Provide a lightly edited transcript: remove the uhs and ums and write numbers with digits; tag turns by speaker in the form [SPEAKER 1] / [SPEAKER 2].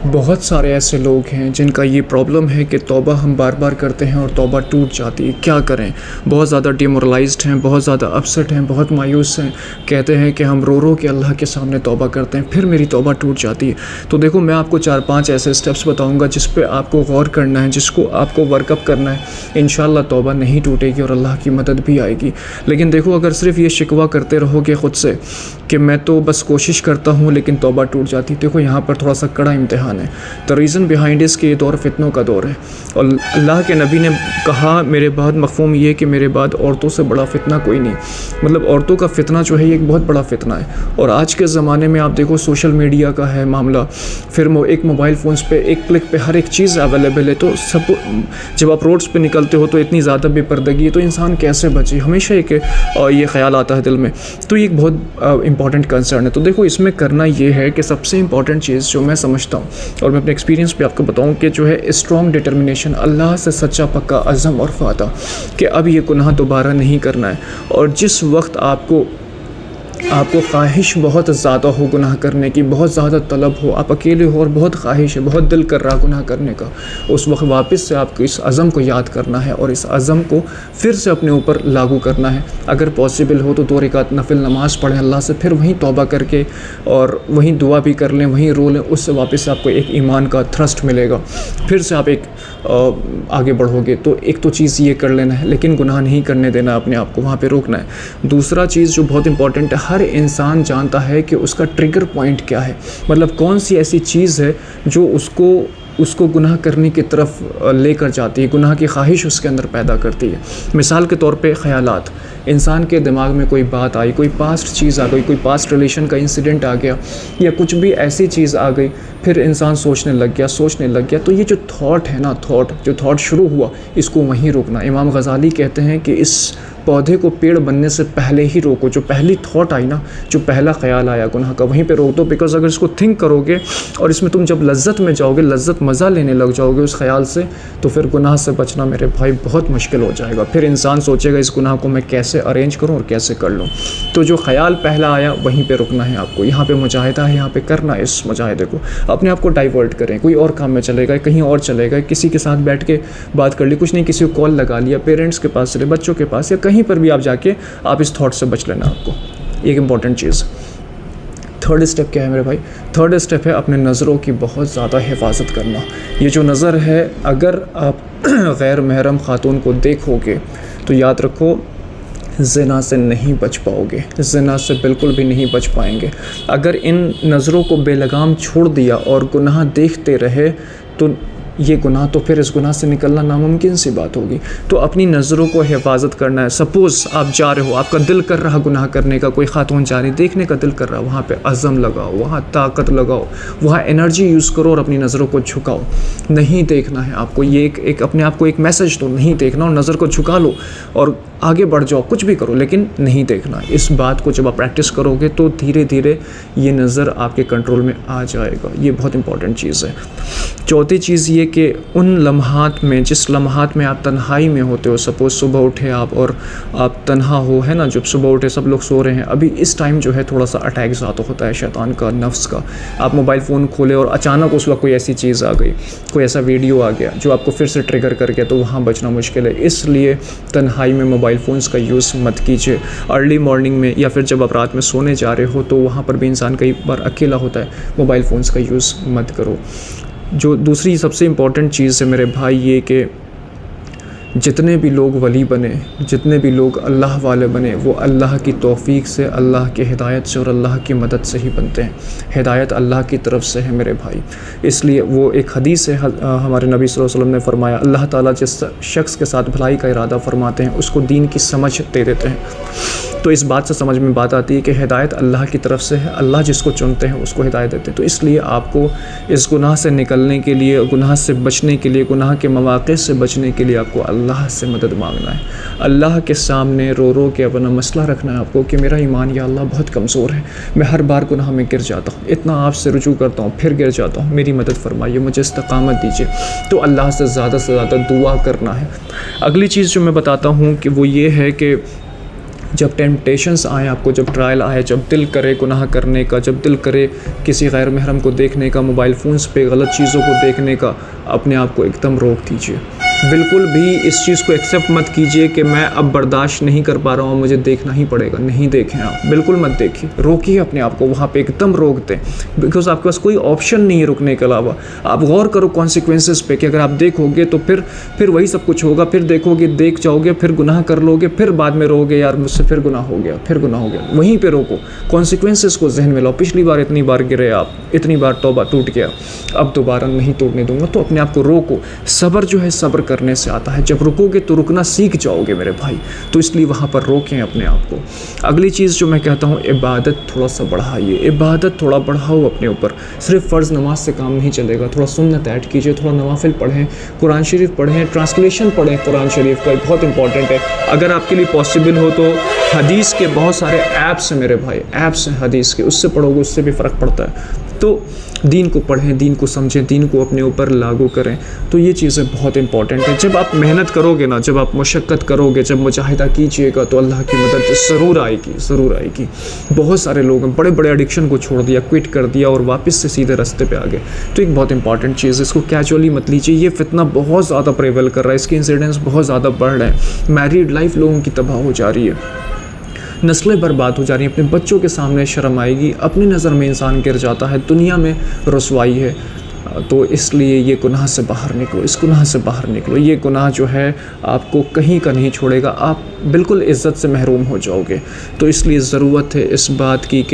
[SPEAKER 1] बहुत सारे ऐसे लोग हैं जिनका ये प्रॉब्लम है कि तौबा हम बार बार करते हैं और तौबा टूट जाती है। क्या करें, बहुत ज़्यादा डिमोरलाइज्ड हैं, बहुत ज़्यादा अपसेट हैं, बहुत मायूस हैं। कहते हैं कि हम रो रो के अल्लाह के सामने तौबा करते हैं, फिर मेरी तौबा टूट जाती है। तो देखो, मैं आपको 4-5 ऐसे स्टेप्स बताऊँगा जिस पर आपको गौर करना है, जिसको आपको वर्कअप करना है। इंशाअल्लाह तौबा नहीं टूटेगी और अल्लाह की मदद भी आएगी। लेकिन देखो, अगर सिर्फ ये शिकवा करते रहोगे ख़ुद से कि मैं तो बस कोशिश करता हूँ लेकिन तौबा टूट जाती, देखो यहाँ पर थोड़ा सा कड़ा इम्तिहान है। द रीज़न बिहाइंड इस कि ये दौर फितनों का दौर है और अल्लाह के नबी ने कहा मेरे बाद मफ़हूम ये कि मेरे बाद औरतों से बड़ा फितना कोई नहीं। मतलब औरतों का फितना जो है ये एक बहुत बड़ा फितना है। और आज के ज़माने में आप देखो, सोशल मीडिया का है मामला, फिर एक मोबाइल फ़ोन्स पे एक क्लिक पे हर एक चीज़ अवेलेबल है। तो सब जब आप रोड्स पे निकलते हो तो इतनी ज़्यादा बेपर्दगी है, तो इंसान कैसे बचे, हमेशा ये ख्याल आता है दिल में। तो ये एक बहुत इंपॉर्टेंट कंसर्न है। तो देखो, इसमें करना ये है कि सबसे इंपॉर्टेंट चीज़ जो मैं समझता हूँ और मैं अपने एक्सपीरियंस पे आपको बताऊँ कि जो है स्ट्रॉन्ग डिटर्मिनेशन, अल्लाह से सच्चा पक्का अज़म और फ़ादा कि अब ये गुनाह दोबारा नहीं करना है। और जिस वक्त आपको ख्वाहिश बहुत ज़्यादा हो गुनाह करने की, बहुत ज़्यादा तलब हो, आप अकेले हो और बहुत ख्वाहिश है, बहुत दिल कर रहा गुनाह करने का, उस वक्त वापस से आपको इस अज़म को याद करना है और इस अज़म को फिर से अपने ऊपर लागू करना है। अगर पॉसिबल हो तो 2 रकात नफिल नमाज़ पढ़ें अल्लाह से, फिर वहीं तौबा करके और वहीं दुआ भी कर लें, वहीं रो लें। उससे वापस से आपको एक ईमान का थ्रस्ट मिलेगा, फिर से आप आगे बढ़ोगे। तो एक तो चीज़ ये कर लेना है, लेकिन गुनाह नहीं करने देना, अपने आप को वहाँ पे रोकना है। दूसरा चीज़ जो बहुत इंपॉर्टेंट है, हर इंसान जानता है कि उसका ट्रिगर पॉइंट क्या है, मतलब कौन सी ऐसी चीज़ है जो उसको गुनाह करने की तरफ लेकर जाती है, गुनाह की ख्वाहिश उसके अंदर पैदा करती है। मिसाल के तौर पे ख़यालात, इंसान के दिमाग में कोई बात आई, कोई पास्ट चीज़ आ गई, कोई पास्ट रिलेशन का इंसिडेंट आ गया या कुछ भी ऐसी चीज़ आ गई, फिर इंसान सोचने लग गया। तो ये जो थॉट है ना, जो थॉट शुरू हुआ, इसको वहीं रोकना। इमाम गज़ाली कहते हैं कि इस पौधे को पेड़ बनने से पहले ही रोको। जो पहली थॉट आई ना, जो पहला ख्याल आया गुनाह का, वहीं पे रोक दो। बिकॉज़ अगर इसको थिंक करोगे और इसमें तुम जब लज्जत में जाओगे, लज्जत मज़ा लेने लग जाओगे उस ख्याल से, तो फिर गुनाह से बचना मेरे भाई बहुत मुश्किल हो जाएगा। फिर इंसान सोचेगा इस गुनाह को मैं कैसे अरेंज करूँ और कैसे कर लूँ। तो जो ख्याल पहला आया वहीं पर रुकना है आपको। यहाँ पर मुजाहिदा है, यहाँ पर करना है। इस मुजाहिदे को अपने आप को डाइवर्ट करें, कोई और काम में चले गए, कहीं और चले गए, किसी के साथ बैठ के बात कर ली, कुछ नहीं, किसी को कॉल लगा लिया, पेरेंट्स के पास चले, बच्चों के पास, या कहीं पर भी आप जाके आप इस थॉट से बच लेना। आपको एक इंपॉर्टेंट चीज़, थर्ड स्टेप क्या है मेरे भाई? थर्ड स्टेप है अपने नज़रों की बहुत ज़्यादा हिफाजत करना। ये जो नज़र है, अगर आप गैर महरम खातून को देखोगे तो याद रखो ज़िना से नहीं बच पाओगे, ज़िना से बिल्कुल भी नहीं बच पाएंगे। अगर इन नज़रों को बेलगाम छोड़ दिया और गुनाह देखते रहे तो ये गुनाह, तो फिर इस गुनाह से निकलना नामुमकिन सी बात होगी। तो अपनी नज़रों को हिफाजत करना है। सपोज़ आप जा रहे हो, आपका दिल कर रहा गुनाह करने का, कोई खातून जा रही, देखने का दिल कर रहा, वहाँ पे अज़म लगाओ, वहाँ ताकत लगाओ, वहाँ एनर्जी यूज़ करो और अपनी नज़रों को झुकाओ। नहीं देखना है आपको, ये एक अपने आप को एक मैसेज दो, नहीं देखना, और नज़र को झुका लो और आगे बढ़ जाओ, कुछ भी करो लेकिन नहीं देखना। इस बात को जब आप प्रैक्टिस करोगे तो धीरे धीरे ये नज़र आपके कंट्रोल में आ जाएगा। ये बहुत इंपॉर्टेंट चीज़ है। चौथी चीज़ ये कि उन लम्हात में, जिस लम्हात में आप तन्हाई में होते हो, सपोज़ सुबह उठे आप और आप तन्हा हो, है ना, जब सुबह उठे सब लोग सो रहे हैं, अभी इस टाइम जो है थोड़ा सा अटैक ज़्यादा होता है शैतान का, नफ्स का। आप मोबाइल फ़ोन खोले और अचानक उस वक्त कोई ऐसी चीज़ आ गई, कोई ऐसा वीडियो आ गया जो आपको फिर से ट्रिगर कर गया, तो वहाँ बचना मुश्किल है। इसलिए तन्हाई में मोबाइल फ़ोन्स का यूज़ मत कीजिए। अर्ली मॉर्निंग में या फिर जब आप रात में सोने जा रहे हो तो वहाँ पर भी इंसान कई बार अकेला होता है, मोबाइल फ़ोन्स का यूज़ मत करो। जो दूसरी सबसे इम्पॉर्टेंट चीज़ है मेरे भाई, ये कि जितने भी लोग वली बने, जितने भी लोग अल्लाह वाले बने, वो अल्लाह की तौफ़ीक से, अल्लाह की हिदायत से और अल्लाह की मदद से ही बनते हैं। हिदायत अल्लाह की तरफ से है मेरे भाई। इसलिए वो एक हदीस है, हमारे नबी सल्लल्लाहु अलैहि वसल्लम ने फरमाया, अल्लाह ताला जिस शख्स के साथ भलाई का इरादा फरमाते हैं उसको दीन की समझ दे देते हैं। तो इस बात से समझ में बात आती है कि हिदायत अल्लाह की तरफ से है, अल्लाह जिसको चुनते हैं उसको हिदायत देते हैं। तो इसलिए आपको इस गुनाह से निकलने के लिए, गुनाह से बचने के लिए, गुनाह के मौक़े से बचने के लिए आपको अल्लाह से मदद मांगना है। अल्लाह के सामने रो रो के अपना मसला रखना है आपको कि मेरा ईमान या अल्लाह बहुत कमज़ोर है, मैं हर बार गुनाह में गिर जाता हूँ, इतना आपसे रुजू करता हूँ फिर गिर जाता हूँ, मेरी मदद फरमाइए, मुझे इस्तिक़ामत दीजिए। तो अल्लाह से ज़्यादा दुआ करना है। अगली चीज़ जो मैं बताता हूँ कि वो ये है कि जब टेम्पटेशंस आए आपको, जब ट्रायल आए, जब दिल करे गुनाह करने का, जब दिल करे किसी गैर महरम को देखने का, मोबाइल फ़ोन्स पे गलत चीज़ों को देखने का, अपने आप को एकदम रोक दीजिए। बिल्कुल भी इस चीज़ को एक्सेप्ट मत कीजिए कि मैं अब बर्दाश्त नहीं कर पा रहा हूँ, मुझे देखना ही पड़ेगा। नहीं देखें आप, बिल्कुल मत देखिए, रोकिए अपने आप को, वहाँ पे एकदम रोक दें, बिकॉज आपके पास कोई ऑप्शन नहीं है रुकने के अलावा। आप गौर करो कॉन्सिक्वेंसेस पे कि अगर आप देखोगे तो फिर वही सब कुछ होगा, फिर देखोगे, देख जाओगे, फिर गुनाह कर लोगे, फिर बाद में रोगे यार मुझसे फिर गुनाह हो गया, फिर गुनाह हो गया। वहीं पे रोको, कॉन्सिक्वेंसेस को जहन में लाओ। पिछली बार इतनी बार गिरे आप, इतनी बार तौबा टूट गया, अब दोबारा नहीं टूटने दूंगा। तो अपने आप को रोको। सब्र जो है सब्र करने से आता है, जब रुकोगे तो रुकना सीख जाओगे मेरे भाई। तो इसलिए वहाँ पर रोकें अपने आप को। अगली चीज़ जो मैं कहता हूँ, इबादत थोड़ा सा बढ़ाइए, इबादत थोड़ा बढ़ाओ अपने ऊपर। सिर्फ फ़र्ज़ नमाज से काम नहीं चलेगा, थोड़ा सुन्नत ऐड कीजिए, थोड़ा नवाफिल पढ़ें, कुरान शरीफ पढ़ें, ट्रांसलेशन पढ़ें कुरान शरीफ का, बहुत इंपॉर्टेंट है। अगर आपके लिए पॉसिबल हो तो हदीस के बहुत सारे ऐप्स हैं मेरे भाई, ऐप्स हैं हदीस के, उससे पढ़ोगे उससे भी फ़र्क पड़ता है। तो दीन को पढ़ें, दीन को समझें, दीन को अपने ऊपर लागू करें। तो ये चीज़ें बहुत इंपॉर्टेंट है। जब आप मेहनत करोगे ना, जब आप मुशक्क़त करोगे, जब मुजाहिदा कीजिएगा, तो अल्लाह की मदद ज़रूर आएगी, ज़रूर आएगी। बहुत सारे लोग हैं बड़े बड़े एडिक्शन को छोड़ दिया, क्विट कर दिया और वापस से सीधे रास्ते पे आ गए। तो एक बहुत इंपॉर्टेंट चीज़ है, इसको कैजुअली मत लीजिए। ये फितना बहुत ज़्यादा प्रेवल कर रहा है, इसके इंसिडेंट्स बहुत ज़्यादा बढ़ रहे हैं। मैरिड लाइफ लोगों की तबाह हो जा रही है, नस्लें बर्बाद हो जा रही हैं, अपने बच्चों के सामने शर्म आएगी, अपनी नज़र में इंसान गिर जाता है, दुनिया में रुसवाई है। तो इसलिए ये गुनाह से बाहर निकलो, इस गुनाह से बाहर निकलो। ये गुनाह जो है आपको कहीं का नहीं छोड़ेगा, आप बिल्कुल इज़्ज़त से महरूम हो जाओगे। तो इसलिए ज़रूरत है इस बात की कि